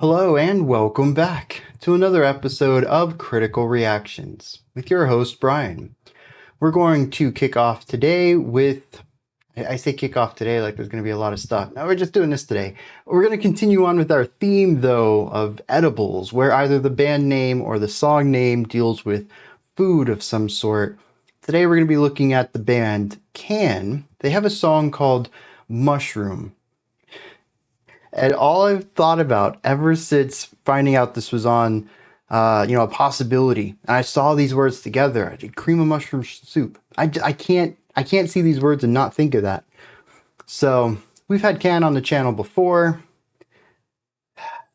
Hello and welcome back to another episode of Critical Reactions with your host, Bryan. We're going to kick off today with, I say kick off today like there's going to be a lot of stuff. No, we're just doing this today. We're going to continue on with our theme, though, of edibles, where either the band name or the song name deals with food of some sort. Today we're going to be looking at the band Can. They have a song called Mushroom. And all I've thought about ever since finding out this was on, a possibility, and I saw these words together, I did cream of mushroom soup. I can't see these words and not think of that. So we've had Can on the channel before.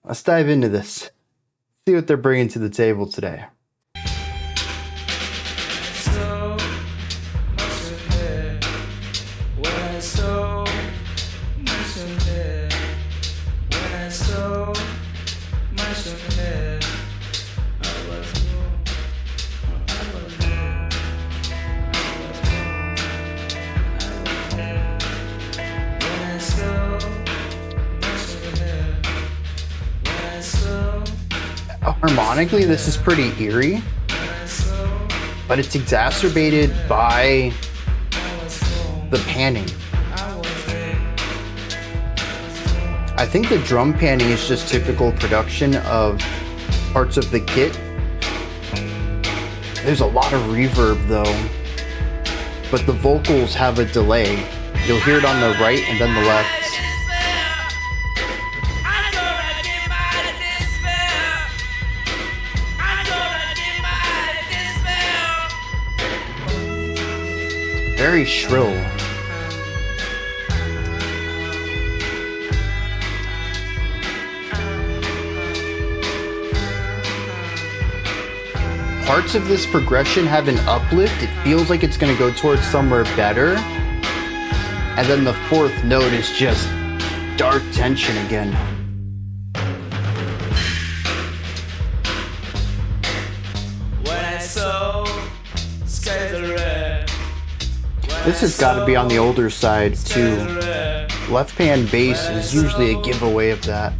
Let's dive into this. See what they're bringing to the table today. Harmonically, this is pretty eerie, but it's exacerbated by the panning. I think the drum panning is just typical production of parts of the kit. There's a lot of reverb though, but the vocals have a delay. You'll hear it on the right and then the left. Very shrill. Parts of this progression have an uplift. It feels like it's going to go towards somewhere better. And then the fourth note is just dark tension again. This has got to be on the older side too. Left hand bass is usually a giveaway of that.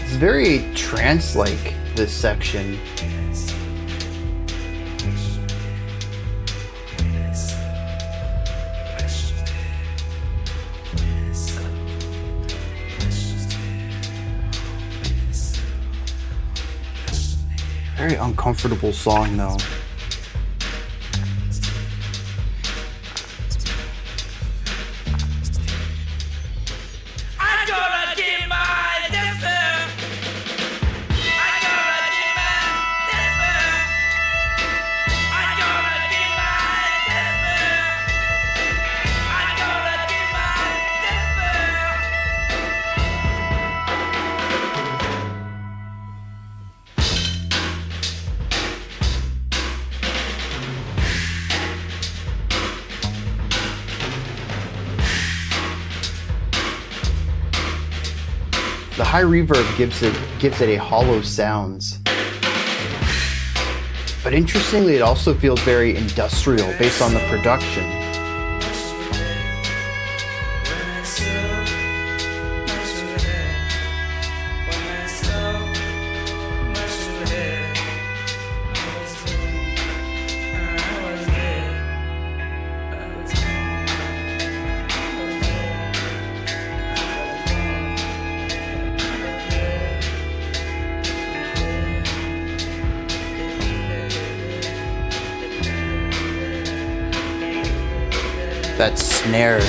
It's very trance-like, this section. Very uncomfortable song though. The high reverb gives it a hollow sounds. But interestingly, it also feels very industrial based on the production. That snare.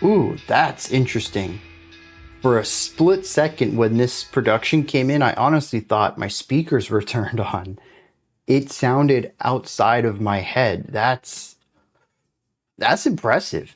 Ooh, that's interesting. For a split second when this production came in, I honestly thought my speakers were turned on. It sounded outside of my head. That's That's impressive.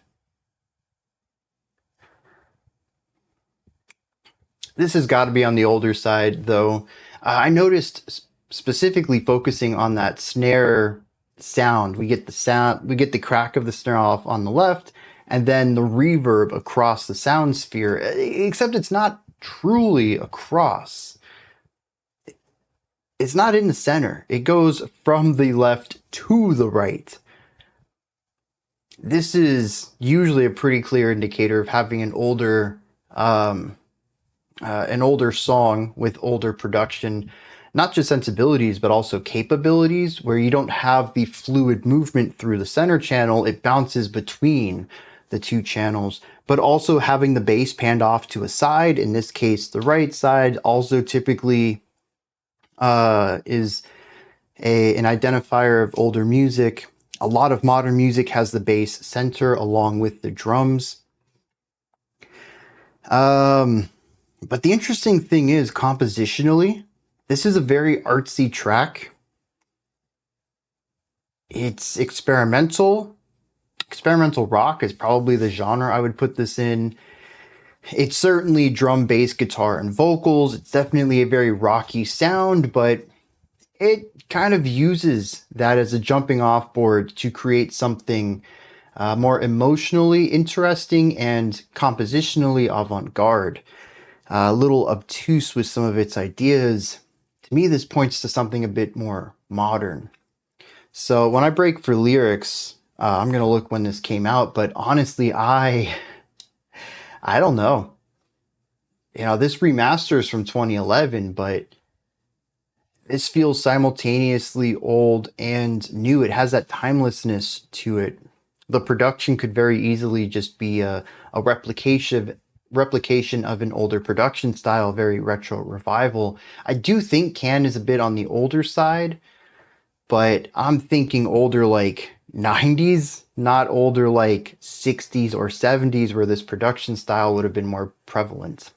This has got to be on the older side, though. I noticed specifically focusing on that snare sound. We get the crack of the snare off on the left, and then the reverb across the sound sphere. Except it's not truly across. It's not in the center. It goes from the left to the right. This is usually a pretty clear indicator of having an older song with older production, not just sensibilities, but also capabilities, where you don't have the fluid movement through the center channel. It bounces between the two channels, but also having the bass panned off to a side, in this case, the right side, also typically is an identifier of older music. A lot of modern music has the bass center along with the drums. But the interesting thing is, compositionally, this is a very artsy track. It's experimental. Experimental rock is probably the genre I would put this in. It's certainly drum, bass, guitar, and vocals. It's definitely a very rocky sound, but it kind of uses that as a jumping off board to create something more emotionally interesting and compositionally avant-garde. A little obtuse with some of its ideas. To me, this points to something a bit more modern. So when I break for lyrics, I'm going to look when this came out, but honestly, I don't know. You know, this remaster is from 2011, but this feels simultaneously old and new. It has that timelessness to it. The production could very easily just be a replication of an older production style, very retro revival. I do think Can is a bit on the older side, but I'm thinking older like 90s, not older like 60s or 70s, where this production style would have been more prevalent.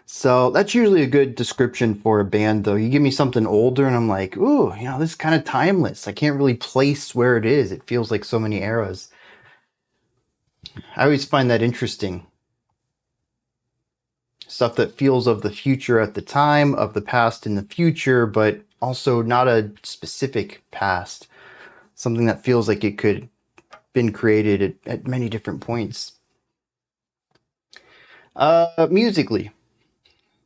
So that's usually a good description for a band, though. You give me something older and I'm like, ooh, you know, this is kind of timeless. I can't really place where it is. It feels like so many eras. I always find that interesting. Stuff that feels of the future at the time, of the past in the future, but also not a specific past. Something that feels like it could have been created at many different points. Musically,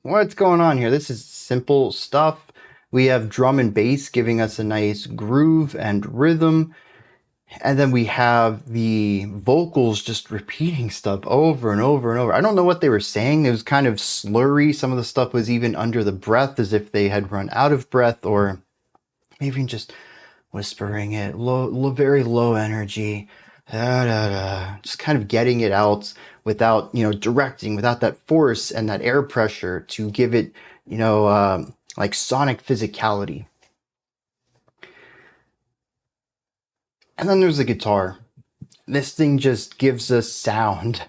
what's going on here? This is simple stuff. We have drum and bass giving us a nice groove and rhythm. And then we have the vocals just repeating stuff over and over and over. I don't know what they were saying. It was kind of slurry. Some of the stuff was even under the breath, as if they had run out of breath, or maybe just whispering it, very low energy. Just kind of getting it out without, directing, without that force and that air pressure to give it, like sonic physicality. And then there's the guitar. This thing just gives us sound.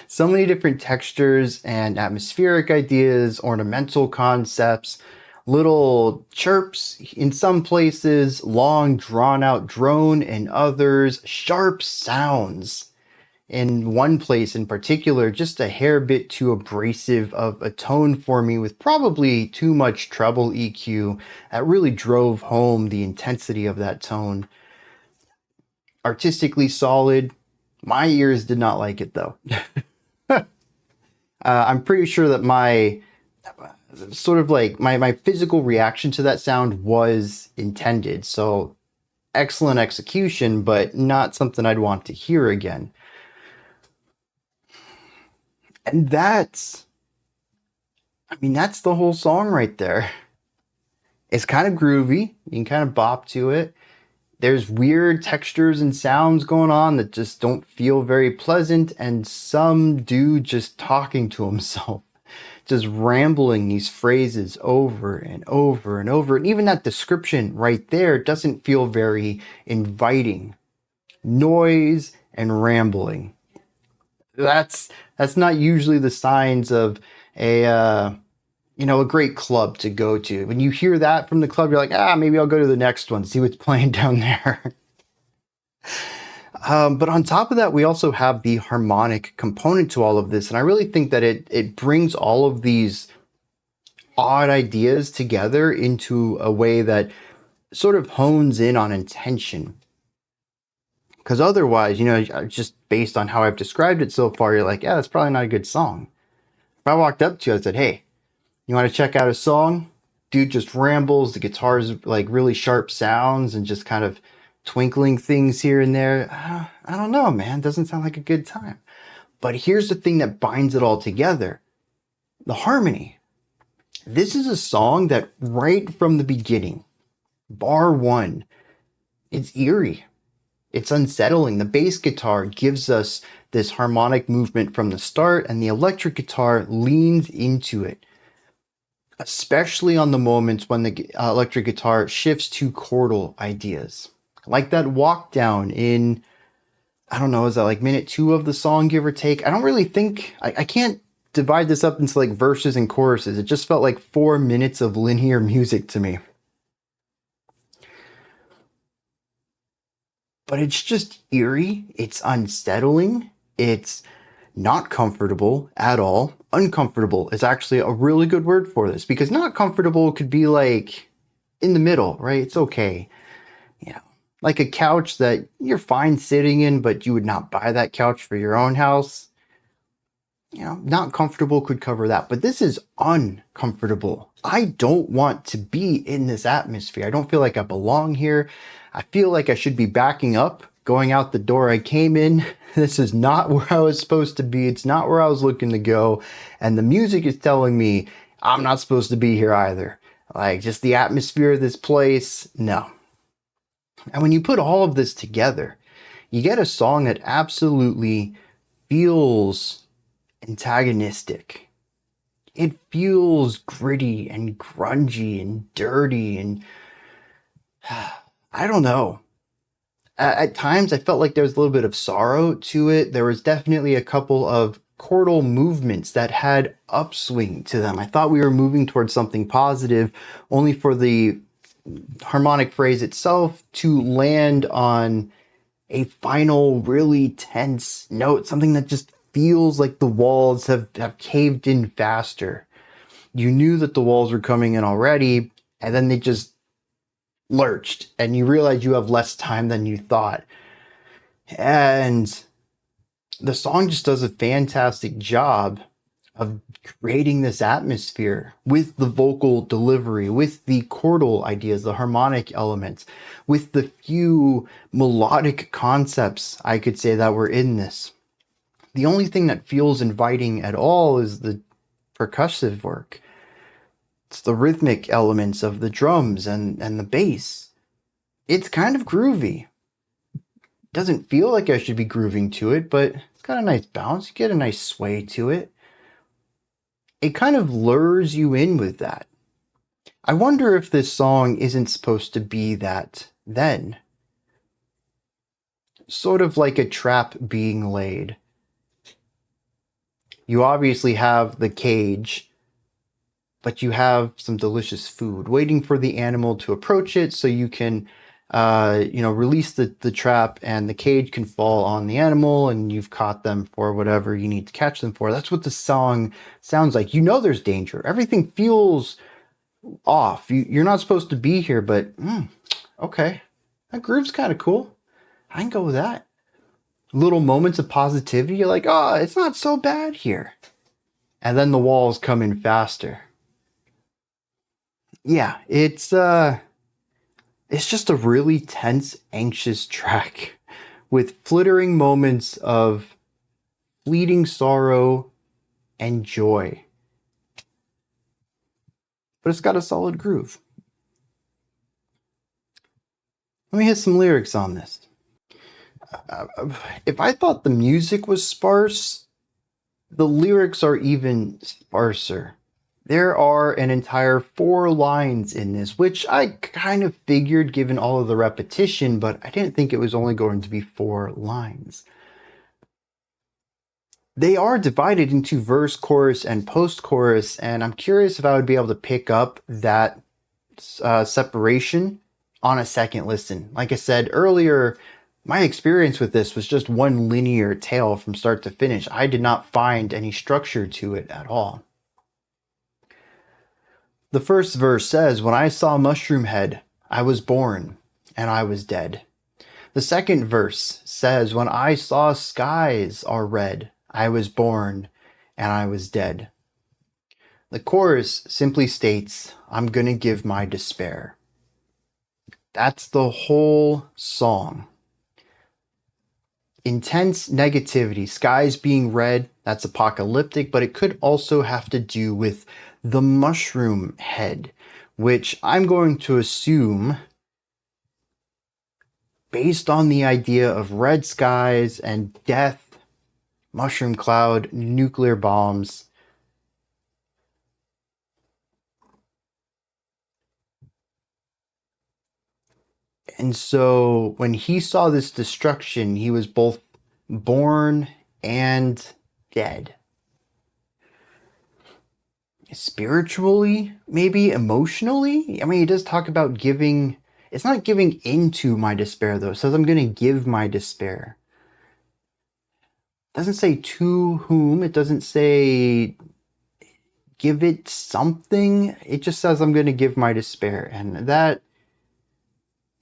So many different textures and atmospheric ideas, ornamental concepts, little chirps in some places, long drawn out drone in others, sharp sounds in one place in particular, just a hair bit too abrasive of a tone for me, with probably too much treble EQ that really drove home the intensity of that tone. Artistically solid. My ears did not like it, though. I'm pretty sure that my my physical reaction to that sound was intended. So excellent execution, but not something I'd want to hear again. And that's the whole song right there. It's kind of groovy. You can kind of bop to it. There's weird textures and sounds going on that just don't feel very pleasant, and some dude just talking to himself, just rambling these phrases over and over and over. And even that description right there doesn't feel very inviting. Noise and rambling. That's not usually the signs of a great club to go to. When you hear that from the club, you're like, maybe I'll go to the next one, see what's playing down there. But on top of that, we also have the harmonic component to all of this. And I really think that it brings all of these odd ideas together into a way that sort of hones in on intention. Because otherwise, just based on how I've described it so far, you're like, yeah, that's probably not a good song. If I walked up to you, I said, hey, you want to check out a song? Dude just rambles, the guitar's like really sharp sounds and just kind of twinkling things here and there. I don't know, man. Doesn't sound like a good time. But here's the thing that binds it all together: the harmony. This is a song that right from the beginning, bar one, it's eerie. It's unsettling. The bass guitar gives us this harmonic movement from the start, and the electric guitar leans into it, especially on the moments when the electric guitar shifts to chordal ideas. Like that walk down in, I don't know, is that like minute 2 of the song, give or take? I don't really think, I can't divide this up into like verses and choruses. It just felt like 4 minutes of linear music to me. But it's just eerie. It's unsettling. It's not comfortable at all. Uncomfortable is actually a really good word for this, because not comfortable could be like in the middle, right? It's okay. Like a couch that you're fine sitting in, but you would not buy that couch for your own house. Not comfortable could cover that, but this is uncomfortable. I don't want to be in this atmosphere. I don't feel like I belong here. I feel like I should be backing up, going out the door I came in. This is not where I was supposed to be. It's not where I was looking to go. And the music is telling me I'm not supposed to be here either. Like, just the atmosphere of this place, no. And when you put all of this together, you get a song that absolutely feels antagonistic. It feels gritty and grungy and dirty, and I don't know. At times, I felt like there was a little bit of sorrow to it. There was definitely a couple of chordal movements that had upswing to them. I thought we were moving towards something positive, only for the harmonic phrase itself to land on a final really tense note, something that just feels like the walls have caved in faster. You knew that the walls were coming in already, and then they just lurched, and you realize you have less time than you thought. And the song just does a fantastic job of creating this atmosphere with the vocal delivery, with the chordal ideas, the harmonic elements, with the few melodic concepts, I could say, that were in this. The only thing that feels inviting at all is the percussive work. It's the rhythmic elements of the drums and the bass. It's kind of groovy. Doesn't feel like I should be grooving to it, but it's got a nice bounce. You get a nice sway to it. It kind of lures you in with that. I wonder if this song isn't supposed to be that then. Sort of like a trap being laid. You obviously have the cage, but you have some delicious food waiting for the animal to approach it, so you can release the trap, and the cage can fall on the animal, and you've caught them for whatever you need to catch them for. That's what the song sounds like. There's danger. Everything feels off. You're not supposed to be here, but okay. That groove's kind of cool. I can go with that. Little moments of positivity. You're like, oh, it's not so bad here. And then the walls come in faster. Yeah, it's just a really tense, anxious track with flittering moments of fleeting sorrow and joy. But it's got a solid groove. Let me hit some lyrics on this. If I thought the music was sparse, the lyrics are even sparser. There are an entire 4 lines in this, which I kind of figured given all of the repetition, but I didn't think it was only going to be 4 lines. They are divided into verse, chorus, and post-chorus, and I'm curious if I would be able to pick up that separation on a second listen. Like I said earlier, my experience with this was just one linear tale from start to finish. I did not find any structure to it at all. The first verse says, "When I saw Mushroom Head, I was born and I was dead." The second verse says, "When I saw skies are red, I was born and I was dead." The chorus simply states, "I'm gonna give my despair." That's the whole song. Intense negativity, skies being red, that's apocalyptic, but it could also have to do with the mushroom head, which I'm going to assume, based on the idea of red skies and death, mushroom cloud, nuclear bombs. And so when he saw this destruction, he was both born and dead. Spiritually, maybe emotionally. I mean, he does talk about giving. It's not giving into my despair, though. It says, "I'm going to give my despair." It doesn't say to whom. It doesn't say give it something. It just says, "I'm going to give my despair." And that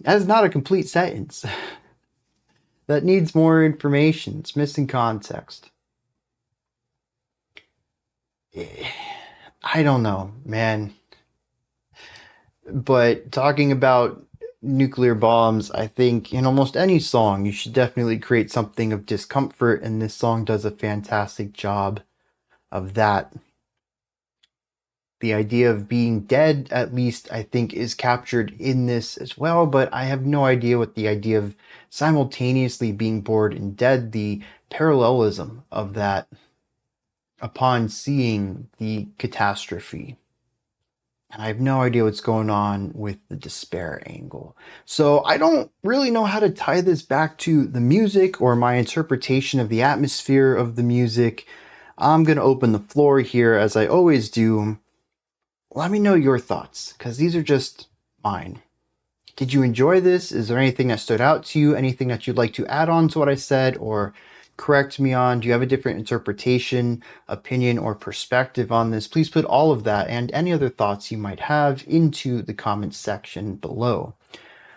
is not a complete sentence. That needs more information. It's missing context. I don't know, man. But talking about nuclear bombs, I think in almost any song, you should definitely create something of discomfort, and this song does a fantastic job of that. The idea of being dead, at least, I think, is captured in this as well, but I have no idea what the idea of simultaneously being bored and dead, the parallelism of that upon seeing the catastrophe. And I have no idea what's going on with the despair angle. So I don't really know how to tie this back to the music or my interpretation of the atmosphere of the music. I'm going to open the floor here, as I always do. Let me know your thoughts, because these are just mine. Did you enjoy this? Is there anything that stood out to you? Anything that you'd like to add on to what I said or correct me on? Do you have a different interpretation, opinion, or perspective on this? Please put all of that and any other thoughts you might have into the comments section below.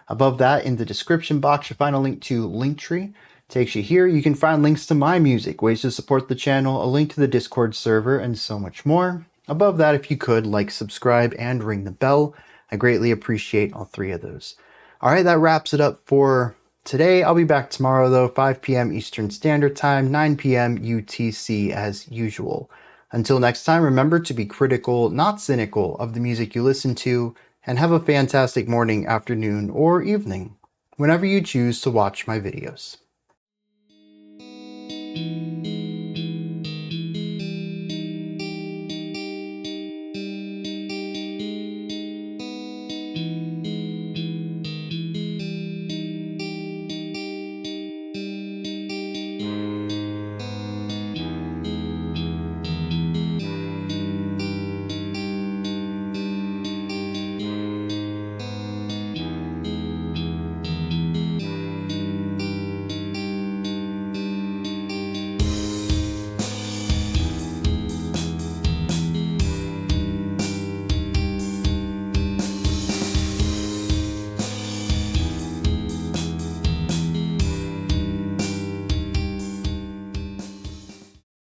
Above that, in the description box, you'll find a link to Linktree. Takes you here. You can find links to my music, ways to support the channel, a link to the Discord server, and so much more. Above that, if you could, like, subscribe, and ring the bell. I greatly appreciate all three of those. All right, that wraps it up for today. I'll be back tomorrow, though, 5 p.m. Eastern Standard Time, 9 p.m. UTC as usual. Until next time, remember to be critical, not cynical, of the music you listen to, and have a fantastic morning, afternoon, or evening, whenever you choose to watch my videos.